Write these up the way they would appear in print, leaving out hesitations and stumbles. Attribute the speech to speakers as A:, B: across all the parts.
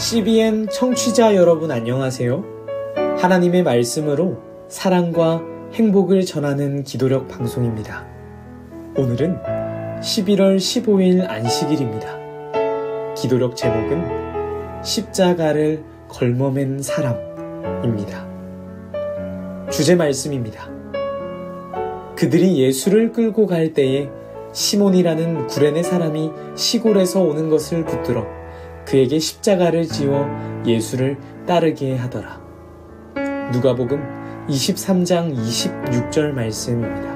A: CBN 청취자 여러분 안녕하세요. 하나님의 말씀으로 사랑과 행복을 전하는 기도력 방송입니다. 오늘은 11월 15일 안식일입니다. 기도력 제목은 십자가를 걸머맨 사람입니다. 주제 말씀입니다. 그들이 예수를 끌고 갈 때에 시몬이라는 구레네 사람이 시골에서 오는 것을 붙들어 그에게 십자가를 지워 예수를 따르게 하더라. 누가복음 23장 26절 말씀입니다.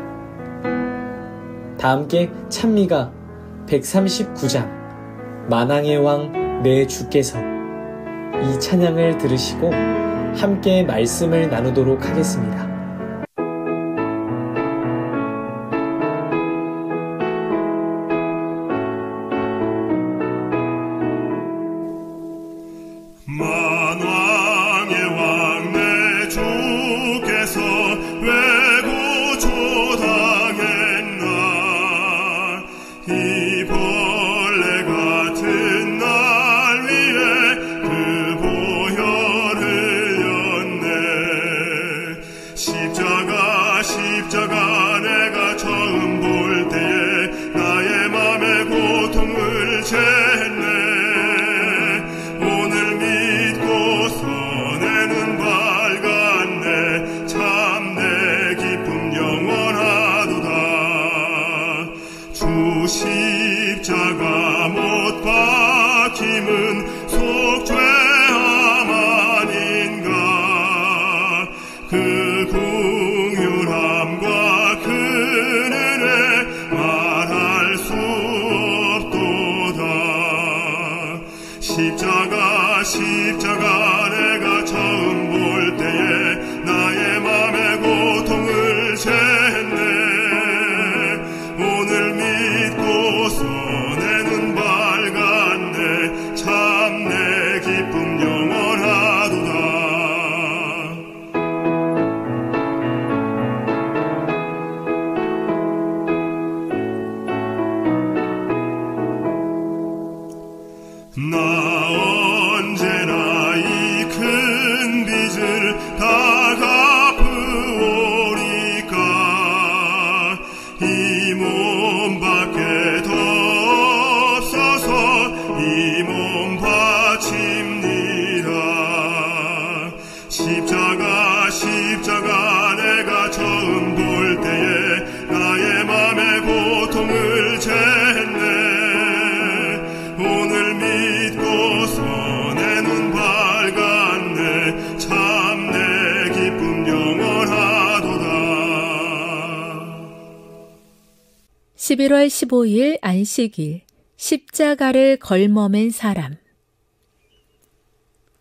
A: 다 함께 찬미가 139장 만왕의 왕 내 주께서 이 찬양을 들으시고 함께 말씀을 나누도록 하겠습니다.
B: 만왕의 왕 내 주께서 왜 고초당했나. 이 벌레 같은 날 위에 그 보혈을 흘렸네. 십자가 내가 처음 볼 때에 나의 맘의 고통을 쟀네. 십자가 못 박힘은 속죄함 아닌가. 그 긍휼함과 그 은혜 말할 수 없도다. 십자가 내가 처음 볼 때에 나의 맘의 고통을 쟀네. 오늘 믿고서 내 눈 밝았네. 참 내 기쁨 영원하도다. 나 언제나 이 큰 빚을 다 갚으오리까. 이 몸밖에 더 없어서 이 몸 바칩니다. 십자가 내가 처음 볼 때에 나의 맘의 고통을 쟀네. 오늘 믿고서 내 눈 밝았네. 참 내 기쁨 영원하도다.
C: 11월 15일 안식일, 십자가를 걸머맨 사람.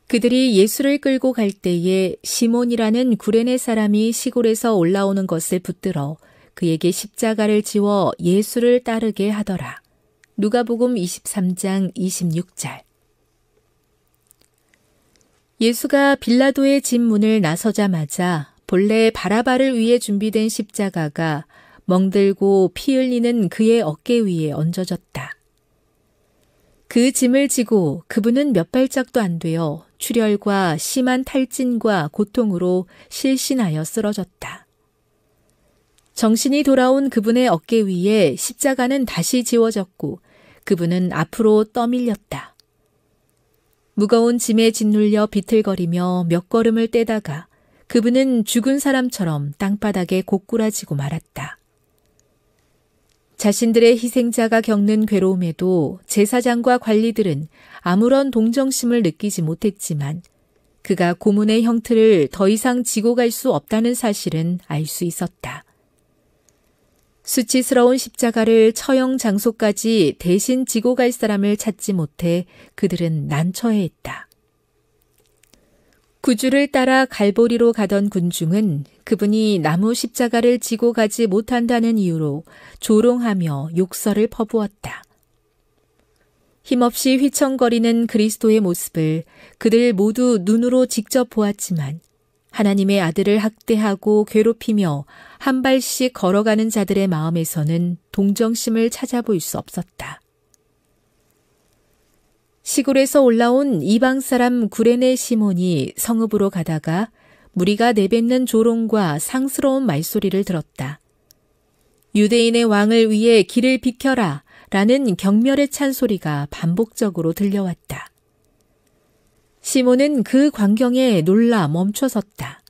C: 그들이 예수를 끌고 갈 때에 시몬이라는 구레네 사람이 시골에서 올라오는 것을 붙들어 그에게 십자가를 지워 예수를 따르게 하더라. 누가복음 23장 26절. 예수가 빌라도의 집 문을 나서자마자 본래 바라바를 위해 준비된 십자가가 멍들고 피 흘리는 그의 어깨 위에 얹어졌다. 그 짐을 지고 그분은 몇 발짝도 안 되어 출혈과 심한 탈진과 고통으로 실신하여 쓰러졌다. 정신이 돌아온 그분의 어깨 위에 십자가는 다시 지워졌고 그분은 앞으로 떠밀렸다. 무거운 짐에 짓눌려 비틀거리며 몇 걸음을 떼다가 그분은 죽은 사람처럼 땅바닥에 고꾸라지고 말았다. 자신들의 희생자가 겪는 괴로움에도 제사장과 관리들은 아무런 동정심을 느끼지 못했지만 그가 고문의 형틀을 더 이상 지고 갈 수 없다는 사실은 알 수 있었다. 수치스러운 십자가를 처형 장소까지 대신 지고 갈 사람을 찾지 못해 그들은 난처해했다. 구주를 따라 갈보리로 가던 군중은 그분이 나무 십자가를 지고 가지 못한다는 이유로 조롱하며 욕설을 퍼부었다. 힘없이 휘청거리는 그리스도의 모습을 그들 모두 눈으로 직접 보았지만 하나님의 아들을 학대하고 괴롭히며 한 발씩 걸어가는 자들의 마음에서는 동정심을 찾아볼 수 없었다. 시골에서 올라온 이방 사람 구레네 시몬이 성읍으로 가다가 무리가 내뱉는 조롱과 상스러운 말소리를 들었다. 유대인의 왕을 위해 길을 비켜라 라는 경멸의 찬소리가 반복적으로 들려왔다. 시몬은 그 광경에 놀라 멈춰섰다.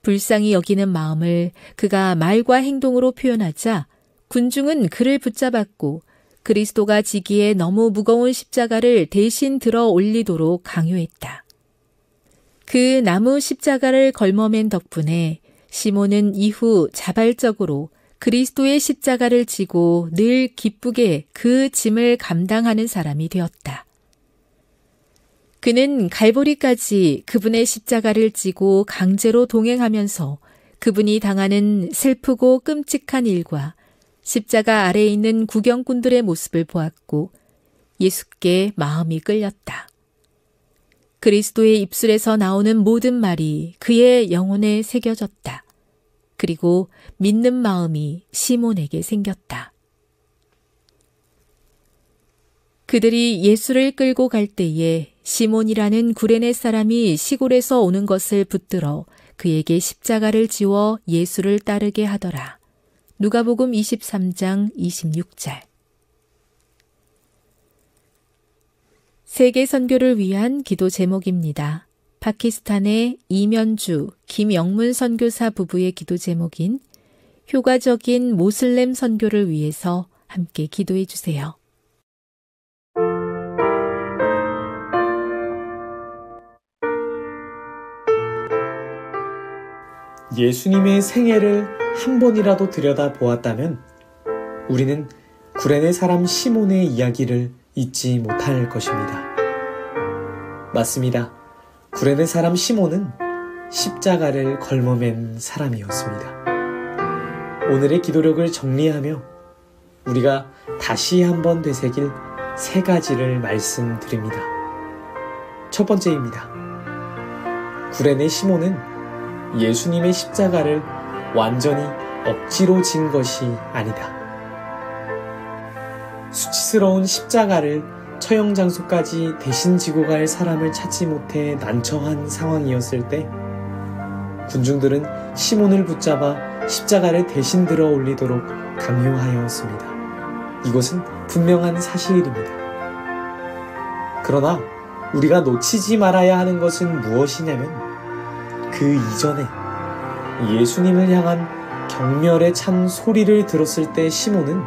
C: 불쌍히 여기는 마음을 그가 말과 행동으로 표현하자 군중은 그를 붙잡았고 그리스도가 지기에 너무 무거운 십자가를 대신 들어 올리도록 강요했다. 그 나무 십자가를 걸머맨 덕분에 시몬은 이후 자발적으로 그리스도의 십자가를 지고 늘 기쁘게 그 짐을 감당하는 사람이 되었다. 그는 갈보리까지 그분의 십자가를 지고 강제로 동행하면서 그분이 당하는 슬프고 끔찍한 일과 십자가 아래에 있는 구경꾼들의 모습을 보았고 예수께 마음이 끌렸다. 그리스도의 입술에서 나오는 모든 말이 그의 영혼에 새겨졌다. 그리고 믿는 마음이 시몬에게 생겼다. 그들이 예수를 끌고 갈 때에 시몬이라는 구레네 사람이 시골에서 오는 것을 붙들어 그에게 십자가를 지워 예수를 따르게 하더라. 누가복음 23장 26절. 세계 선교를 위한 기도 제목입니다. 파키스탄의 이면주, 김영문 선교사 부부의 기도 제목인 효과적인 모슬렘 선교를 위해서 함께 기도해 주세요.
A: 예수님의 생애를 한 번이라도 들여다보았다면 우리는 구레네 사람 시몬의 이야기를 잊지 못할 것입니다. 맞습니다. 구레네 사람 시몬은 십자가를 걸머맨 사람이었습니다. 오늘의 기도력을 정리하며 우리가 다시 한번 되새길 세 가지를 말씀드립니다. 첫 번째입니다. 구레네 시몬은 예수님의 십자가를 완전히 억지로 진 것이 아니다. 수치스러운 십자가를 처형 장소까지 대신 지고 갈 사람을 찾지 못해 난처한 상황이었을 때 군중들은 시몬을 붙잡아 십자가를 대신 들어 올리도록 강요하였습니다. 이것은 분명한 사실입니다. 그러나 우리가 놓치지 말아야 하는 것은 무엇이냐면 그 이전에 예수님을 향한 경멸에 찬 소리를 들었을 때 시몬은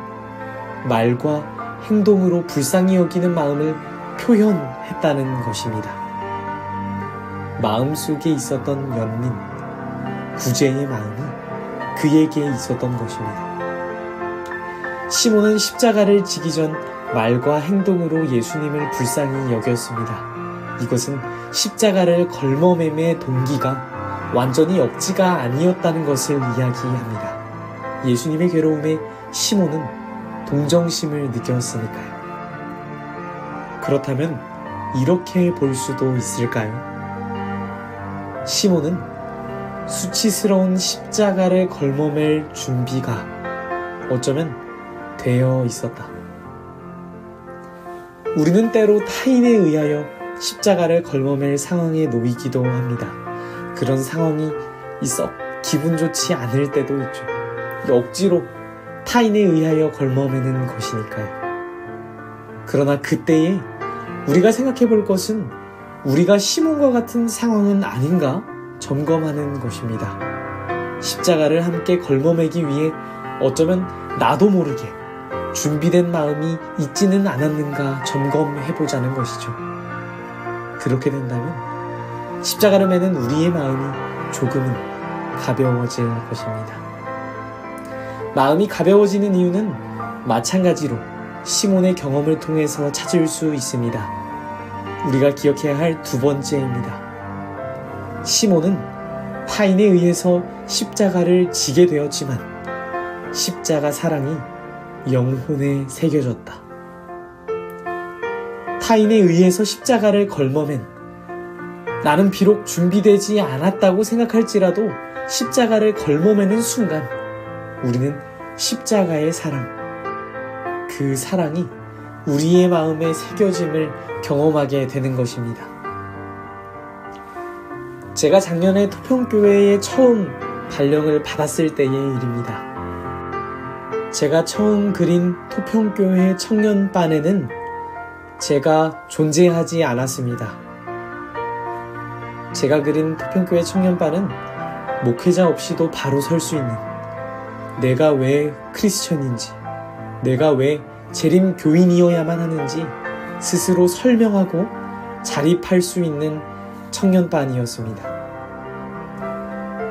A: 말과 행동으로 불쌍히 여기는 마음을 표현했다는 것입니다. 마음속에 있었던 연민, 구제의 마음이 그에게 있었던 것입니다. 시몬은 십자가를 지기 전 말과 행동으로 예수님을 불쌍히 여겼습니다. 이것은 십자가를 걸머맴의 동기가 완전히 억지가 아니었다는 것을 이야기합니다. 예수님의 괴로움에 시몬은 동정심을 느꼈으니까요. 그렇다면 이렇게 볼 수도 있을까요? 시몬은 수치스러운 십자가를 걸머맬 준비가 어쩌면 되어 있었다. 우리는 때로 타인에 의하여 십자가를 걸머맬 상황에 놓이기도 합니다. 그런 상황이 썩 기분 좋지 않을 때도 있죠. 억지로 타인에 의하여 걸머매는 것이니까요. 그러나 그때에 우리가 생각해 볼 것은 우리가 시몬과 같은 상황은 아닌가 점검하는 것입니다. 십자가를 함께 걸머매기 위해 어쩌면 나도 모르게 준비된 마음이 있지는 않았는가 점검해보자는 것이죠. 그렇게 된다면 십자가를 매는 우리의 마음이 조금은 가벼워질 것입니다. 마음이 가벼워지는 이유는 마찬가지로 시몬의 경험을 통해서 찾을 수 있습니다. 우리가 기억해야 할 두 번째입니다. 시몬은 타인에 의해서 십자가를 지게 되었지만 십자가 사랑이 영혼에 새겨졌다. 타인에 의해서 십자가를 걸머맨 나는 비록 준비되지 않았다고 생각할지라도 십자가를 걸머매는 순간 우리는 십자가의 사랑, 그 사랑이 우리의 마음에 새겨짐을 경험하게 되는 것입니다. 제가 작년에 토평교회에 처음 발령을 받았을 때의 일입니다. 제가 처음 그린 토평교회 청년반에는 제가 존재하지 않았습니다. 제가 그린 토평교회 청년반은 목회자 없이도 바로 설 수 있는, 내가 왜 크리스천인지, 내가 왜 재림 교인이어야만 하는지 스스로 설명하고 자립할 수 있는 청년반이었습니다.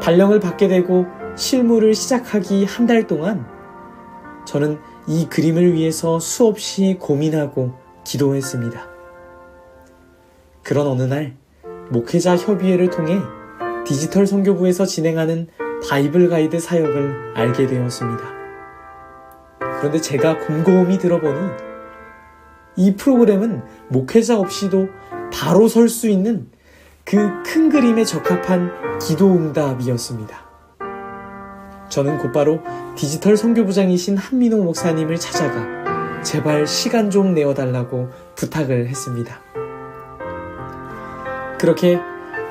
A: 발령을 받게 되고 실무를 시작하기 한 달 동안 저는 이 그림을 위해서 수없이 고민하고 기도했습니다. 그런 어느 날 목회자 협의회를 통해 디지털 선교부에서 진행하는 바이블 가이드 사역을 알게 되었습니다. 그런데 제가 곰곰이 들어보니 이 프로그램은 목회자 없이도 바로 설 수 있는 그 큰 그림에 적합한 기도응답이었습니다. 저는 곧바로 디지털 선교부장이신 한민호 목사님을 찾아가 제발 시간 좀 내어달라고 부탁을 했습니다. 그렇게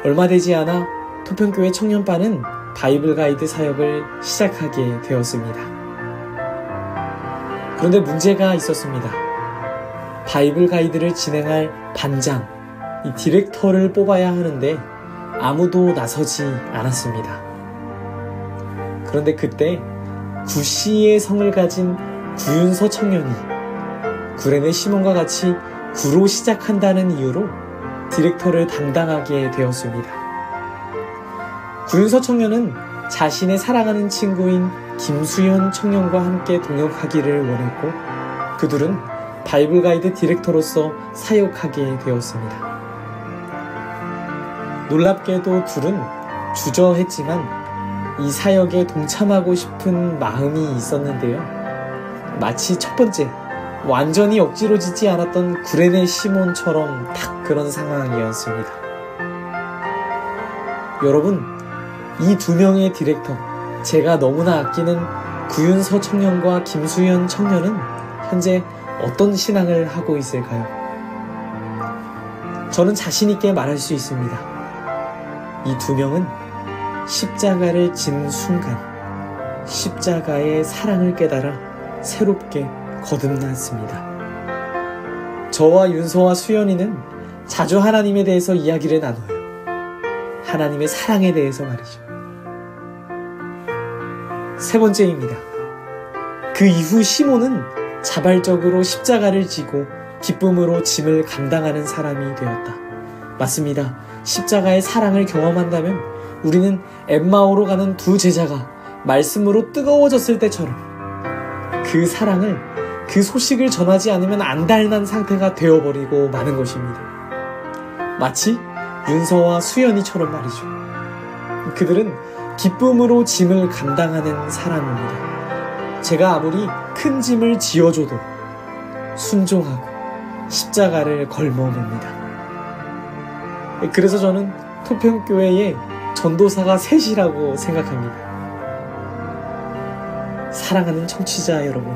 A: 얼마 되지 않아 토평교회 청년반은 바이블 가이드 사역을 시작하게 되었습니다. 그런데 문제가 있었습니다. 바이블 가이드를 진행할 반장, 이 디렉터를 뽑아야 하는데 아무도 나서지 않았습니다. 그런데 그때 구씨의 성을 가진 구윤서 청년이 구레네 시몬과 같이 구로 시작한다는 이유로 디렉터를 담당하게 되었습니다. 구윤서 청년은 자신의 사랑하는 친구인 김수현 청년과 함께 동역하기를 원했고 그들은 바이블 가이드 디렉터로서 사역하게 되었습니다. 놀랍게도 둘은 주저했지만 이 사역에 동참하고 싶은 마음이 있었는데요. 마치 첫 번째, 완전히 억지로 짓지 않았던 구레네 시몬처럼 딱 그런 상황이었습니다. 여러분, 이 두 명의 디렉터, 제가 너무나 아끼는 구윤서 청년과 김수현 청년은 현재 어떤 신앙을 하고 있을까요? 저는 자신 있게 말할 수 있습니다. 이 두 명은 십자가를 진 순간 십자가의 사랑을 깨달아 새롭게 거듭났습니다. 저와 윤서와 수연이는 자주 하나님에 대해서 이야기를 나눠요. 하나님의 사랑에 대해서 말이죠. 세 번째입니다. 그 이후 시몬은 자발적으로 십자가를 지고 기쁨으로 짐을 감당하는 사람이 되었다. 맞습니다. 십자가의 사랑을 경험한다면 우리는 엠마오로 가는 두 제자가 말씀으로 뜨거워졌을 때처럼 그 사랑을, 그 소식을 전하지 않으면 안달난 상태가 되어버리고 마는 것입니다. 마치 윤서와 수연이처럼 말이죠. 그들은 기쁨으로 짐을 감당하는 사람입니다. 제가 아무리 큰 짐을 지어줘도 순종하고 십자가를 걸머맵니다. 그래서 저는 토평교회의 전도사가 셋이라고 생각합니다. 사랑하는 청취자 여러분,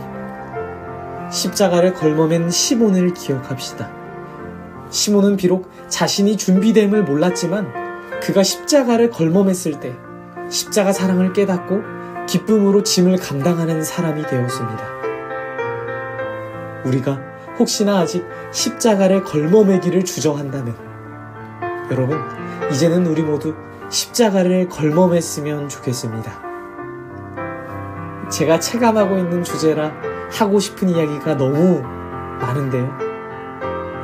A: 십자가를 걸머맨 시몬을 기억합시다. 시몬은 비록 자신이 준비됨을 몰랐지만 그가 십자가를 걸머맸을 때 십자가 사랑을 깨닫고 기쁨으로 짐을 감당하는 사람이 되었습니다. 우리가 혹시나 아직 십자가를 걸머매기를 주저한다면 여러분, 이제는 우리 모두 십자가를 걸머맸으면 좋겠습니다. 제가 체감하고 있는 주제라 하고 싶은 이야기가 너무 많은데요.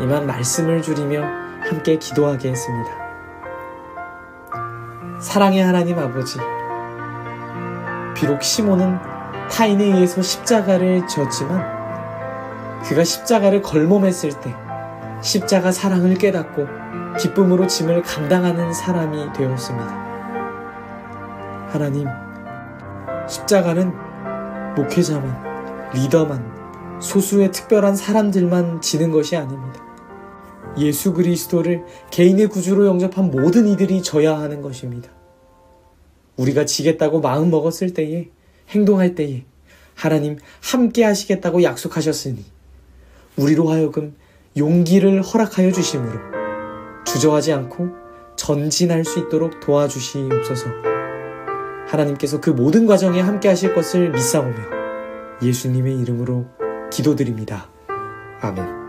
A: 이만 말씀을 줄이며 함께 기도하겠습니다. 사랑의 하나님 아버지, 비록 시몬은 타인에 의해서 십자가를 지었지만 그가 십자가를 걸머맸을 때 십자가 사랑을 깨닫고 기쁨으로 짐을 감당하는 사람이 되었습니다. 하나님, 십자가는 목회자만, 리더만, 소수의 특별한 사람들만 지는 것이 아닙니다. 예수 그리스도를 개인의 구주로 영접한 모든 이들이 져야 하는 것입니다. 우리가 지겠다고 마음 먹었을 때에, 행동할 때에 하나님 함께 하시겠다고 약속하셨으니 우리로 하여금 용기를 허락하여 주심으로 주저하지 않고 전진할 수 있도록 도와주시옵소서. 하나님께서 그 모든 과정에 함께 하실 것을 믿사오며 예수님의 이름으로 기도드립니다. 아멘.